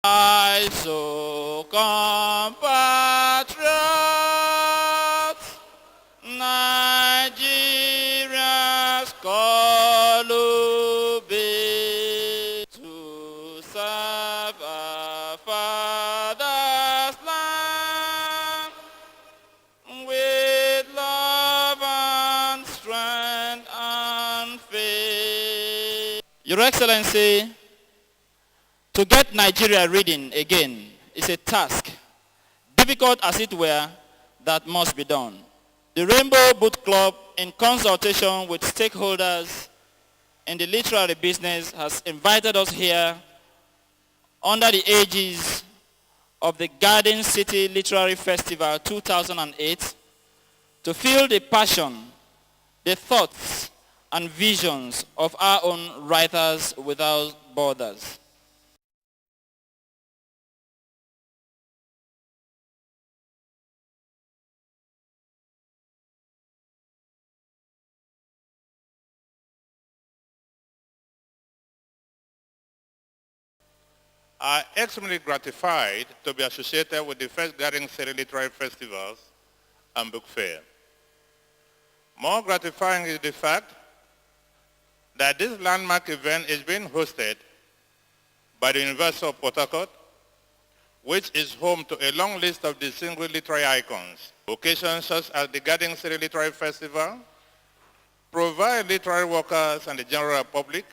I so compatriots, Nigeria's call obey to serve our father's land with love and strength and faith. Your Excellency, to get Nigeria reading again is a task, difficult as it were, that must be done. The Rainbow Book Club, in consultation with stakeholders in the literary business, has invited us here under the aegis of the Garden City Literary Festival 2008 to feel the passion, the thoughts, and visions of our own Writers Without Borders. Are extremely gratified to be associated with the first Garden City Literary Festivals and Book Fair. More gratifying is the fact that this landmark event is being hosted by the University of Port Harcourt, which is home to a long list of distinguished literary icons. Occasions such as the Garden City Literary Festival provide literary workers and the general public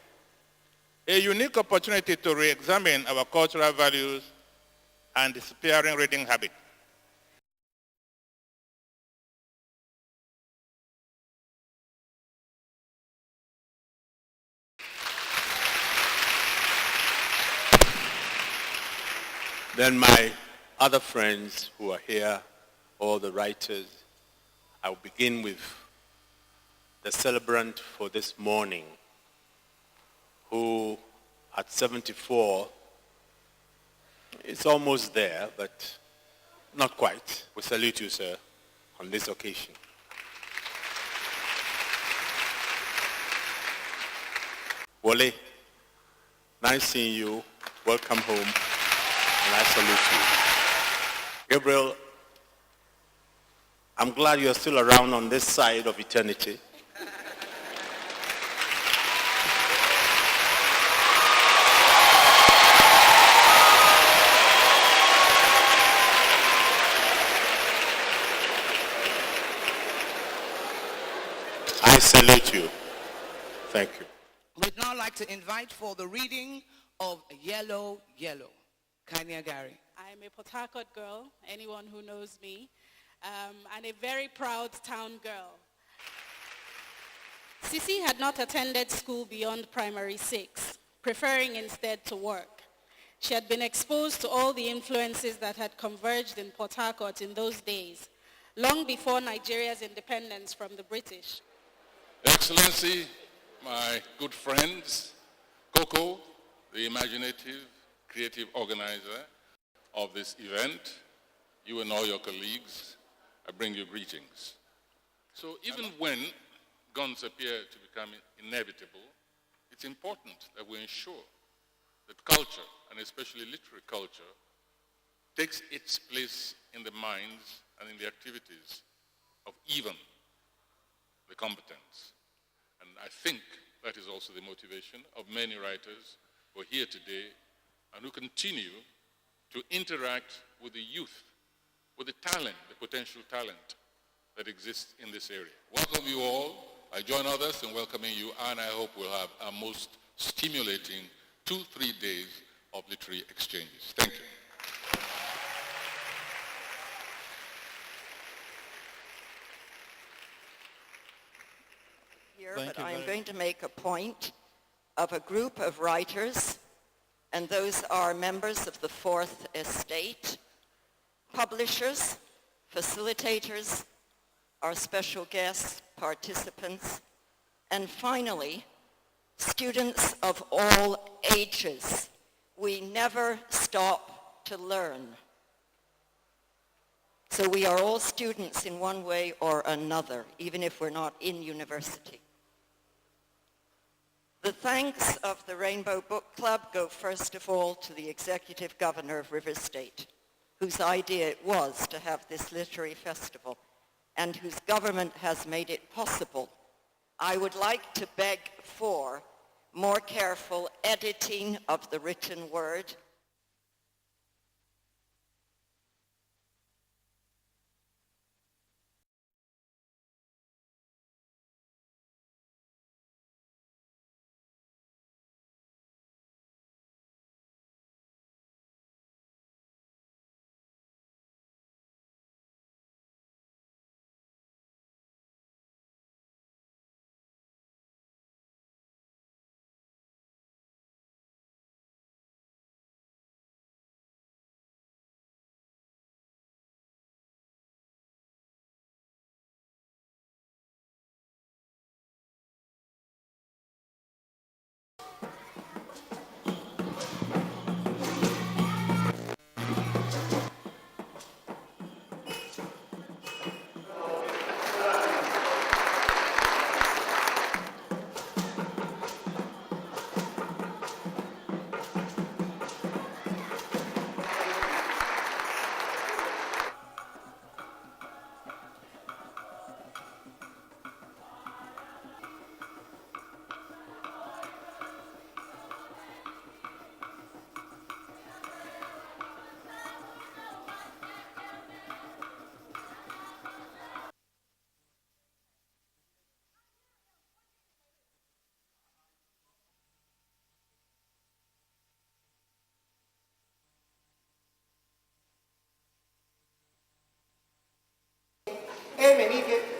a unique opportunity to re-examine our cultural values and disappearing reading habit. Then my other friends who are here, all the writers, I will begin with the celebrant for this morning, who at 74 is almost there, but not quite. We salute you, sir, on this occasion. Wole, nice seeing you. Welcome home, and I salute you. Gabriel, I'm glad you're still around on this side of eternity. I salute you. Thank you. We'd now like to invite for the reading of Yellow, Yellow. Kanya Gary. I'm a Port Harcourt girl, anyone who knows me, and a very proud town girl. Sisi had not attended school beyond primary 6, preferring instead to work. She had been exposed to all the influences that had converged in Port Harcourt in those days, long before Nigeria's independence from the British. Excellency, my good friends, Coco, the imaginative, creative organizer of this event, you and all your colleagues, I bring you greetings. So even when guns appear to become inevitable, it's important that we ensure that culture, and especially literary culture, takes its place in the minds and in the activities of even the combatants. And I think that is also the motivation of many writers who are here today and who continue to interact with the youth, with the talent, the potential talent that exists in this area. Welcome you all. I join others in welcoming you, and I hope we'll have a most stimulating 2-3 days of literary exchanges. Thank you. But I'm going to make a point of a group of writers, and those are members of the Fourth Estate, publishers, facilitators, our special guests, participants, and finally, students of all ages. We never stop to learn. So we are all students in one way or another, even if we're not in university. The thanks of the Rainbow Book Club go first of all to the Executive Governor of Rivers State, whose idea it was to have this literary festival and whose government has made it possible. I would like to beg for more careful editing of the written word.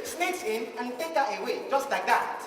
Sneaks in and take her away, just like that.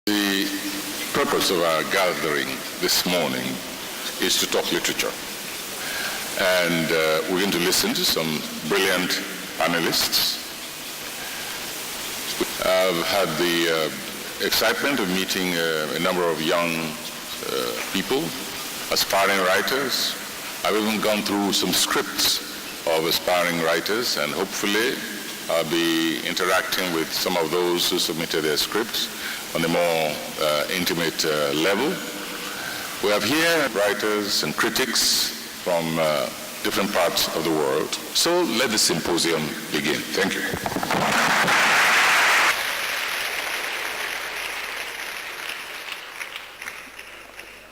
The purpose of our gathering this morning is to talk literature. And we're going to listen to some brilliant panelists. I've had the excitement of meeting a number of young people, aspiring writers. I've even gone through some scripts of aspiring writers, and hopefully I'll be interacting with some of those who submitted their scripts on a more intimate level. We have here writers and critics from different parts of the world. So let the symposium begin. Thank you.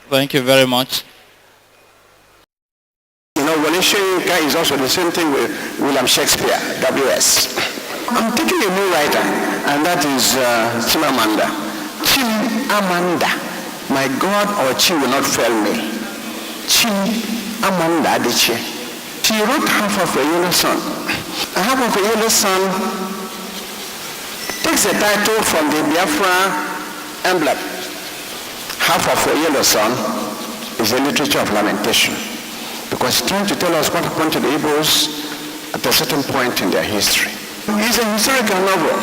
Thank you very much. You know, Wole Soyinka is also the same thing with William Shakespeare, W.S. I'm taking a new writer, and that is Chimamanda. Chimamanda. My God, our Chi will not fail me. Chimamanda Adichie. She wrote Half of a Yellow Sun. Half of a Yellow Sun takes the title from the Biafra emblem. Half of a Yellow Sun is a literature of lamentation, because it's trying to tell us what happened to the Igbos at a certain point in their history. It's a historical novel.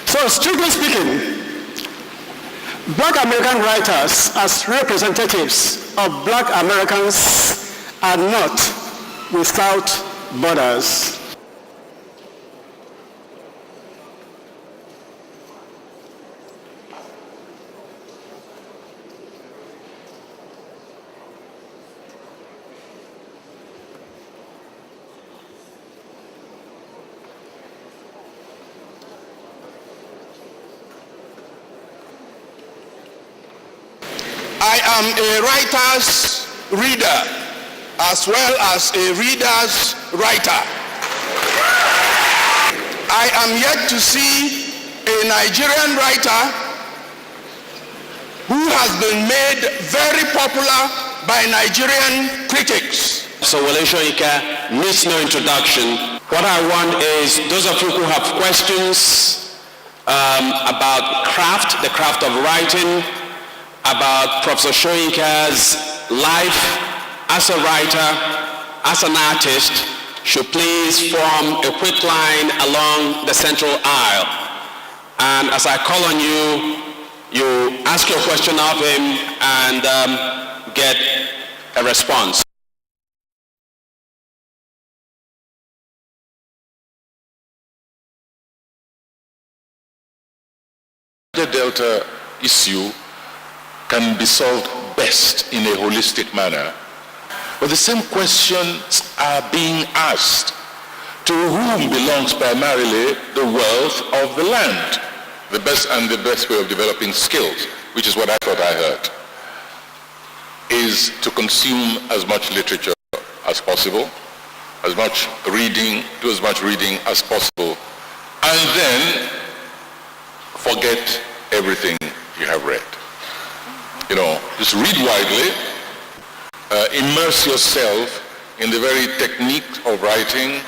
So, strictly speaking, Black American writers as representatives of Black Americans are not without borders. I am a writer's reader as well as a reader's writer. I am yet to see a Nigerian writer who has been made very popular by Nigerian critics So Wole Soyinka needs no introduction. What I want is those of you who have questions about the craft of writing, about Professor Soyinka's life as a writer, as an artist, should please form a quick line along the central aisle. And as I call on you, you ask your question of him and get a response. The Delta issue can be solved best in a holistic manner. But the same questions are being asked. To whom belongs primarily the wealth of the land? The best way of developing skills, which is what I thought I heard, is to consume as much literature as possible, as much reading, do as much reading as possible, and then forget everything you have read. You know, just read widely, immerse yourself in the very technique of writing,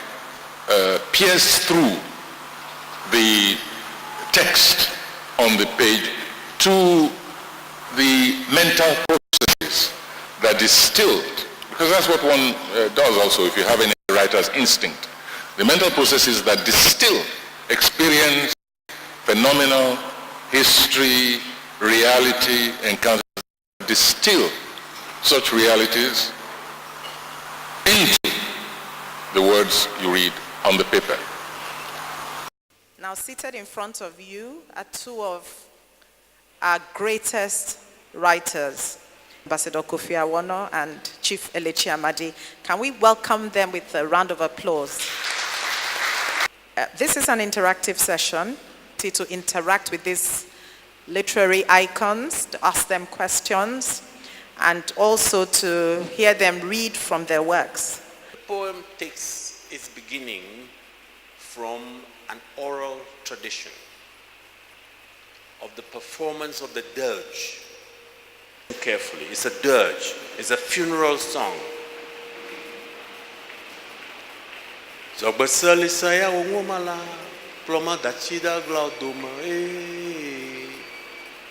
pierce through the text on the page to the mental processes that distilled, because that's what one does also if you have any writer's instinct. The mental processes that distill experience, phenomenal, history, reality, encounter, distill such realities into the words you read on the paper. Now, seated in front of you are two of our greatest writers, Ambassador Kofi Awoonor and Chief Elechi Amadi. Can we welcome them with a round of applause? This is an interactive session to interact with these literary icons, to ask them questions, and also to hear them read from their works. The poem takes its beginning from an oral tradition of the performance of the dirge. Carefully, it's a dirge, it's a funeral song. Zogbasali saya ungomala ploma dachida glaudoma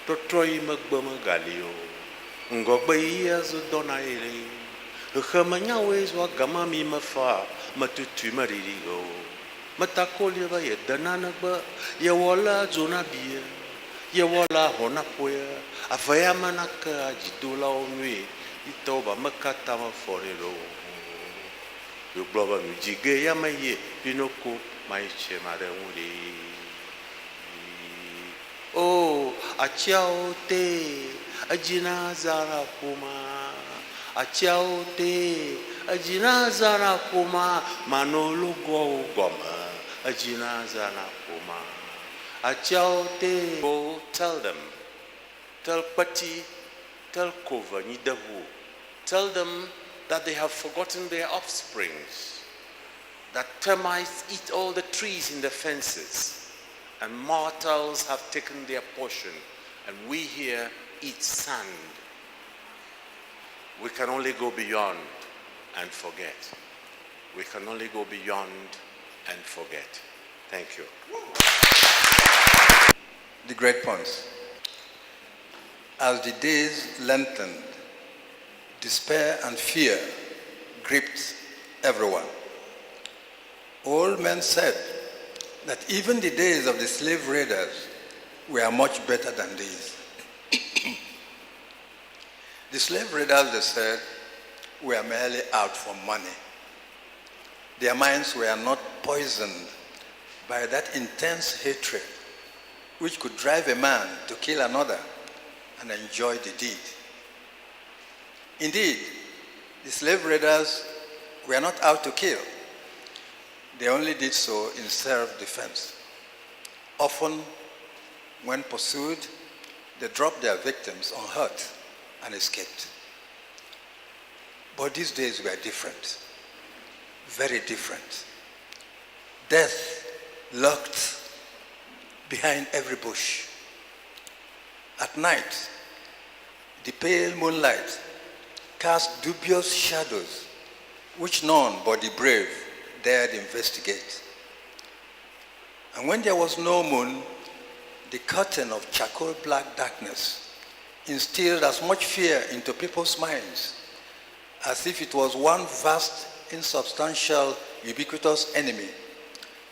totroi magbama galio ngogbeia zodona ele khamanya wezwa gama mi mafa matutu maririgo matakoli ba yedana ba yawala zona bia yawala hona poya afaya manaka jidula onwe itoba makata maforero yo globa mujige yamaye pinoko maiche maremuri oh achao te ajina zara kuma achao te ajina zara kuma manolo go goma ajina zara kuma achao te go tell them, tell Pati, tell Kova Nidahu, tell them that they have forgotten their offsprings, that termites eat all the trees in the fences, and mortals have taken their portion, and we here eat sand. We can only go beyond and forget. We can only go beyond and forget. Thank you. The great points. As the days lengthened, despair and fear gripped everyone. Old men said that even the days of the slave raiders were much better than these. The slave raiders, they said, were merely out for money. Their minds were not poisoned by that intense hatred which could drive a man to kill another and enjoy the deed. Indeed, the slave raiders were not out to kill. They only did so in self-defense. Often, when pursued, they dropped their victims unhurt and escaped. But these days were different, very different. Death lurked behind every bush. At night, the pale moonlight cast dubious shadows which none but the brave dared investigate. And when there was no moon, the curtain of charcoal black darkness instilled as much fear into people's minds as if it was one vast, insubstantial, ubiquitous enemy,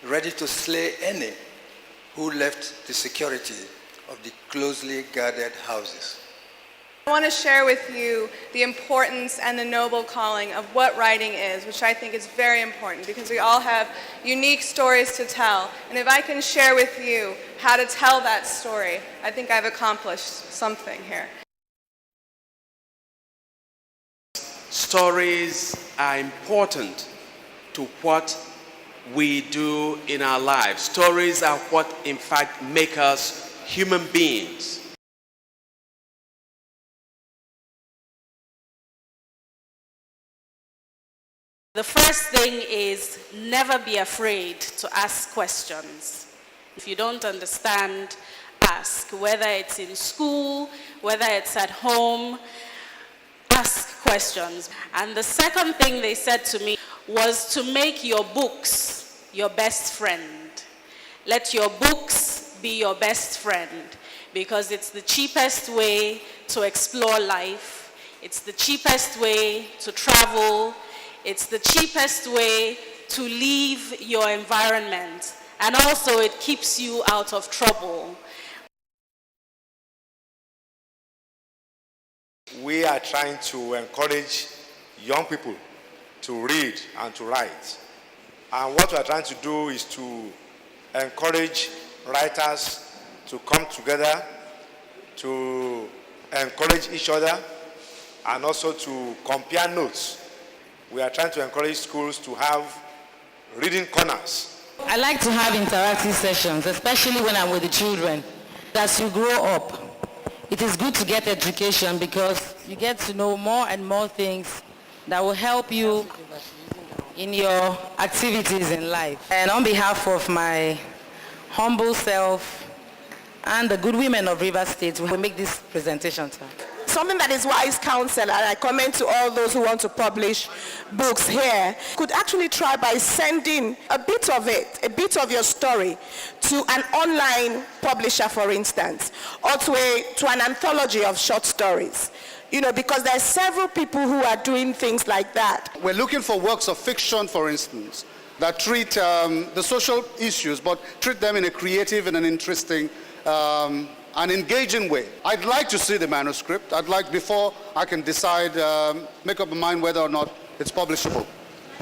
ready to slay any who left the security of the closely guarded houses. I want to share with you the importance and the noble calling of what writing is, which I think is very important because we all have unique stories to tell. And if I can share with you how to tell that story, I think I've accomplished something here. Stories are important to what we do in our lives. Stories are what, in fact, make us human beings. The first thing is never be afraid to ask questions. If you don't understand, ask. Whether it's in school, whether it's at home, ask questions. And the second thing they said to me was to make your books your best friend. Let your books be your best friend because it's the cheapest way to explore life. It's the cheapest way to travel. It's the cheapest way to leave your environment. And also it keeps you out of trouble. We are trying to encourage young people to read and to write. And what we are trying to do is to encourage writers to come together, to encourage each other, and also to compare notes. We are trying to encourage schools to have reading corners. I like to have interactive sessions, especially when I'm with the children. As you grow up, it is good to get education because you get to know more and more things that will help you in your activities in life. And on behalf of my humble self and the good women of Rivers State, we will make this presentation, sir. Something that is wise counsel, and I commend to all those who want to publish books here, could actually try by sending a bit of it, a bit of your story, to an online publisher, for instance, or to an anthology of short stories. You know, because there are several people who are doing things like that. We're looking for works of fiction, for instance, that treat the social issues, but treat them in a creative and an interesting an engaging way. I'd like to see the manuscript. I'd like, before I can decide, make up my mind whether or not it's publishable.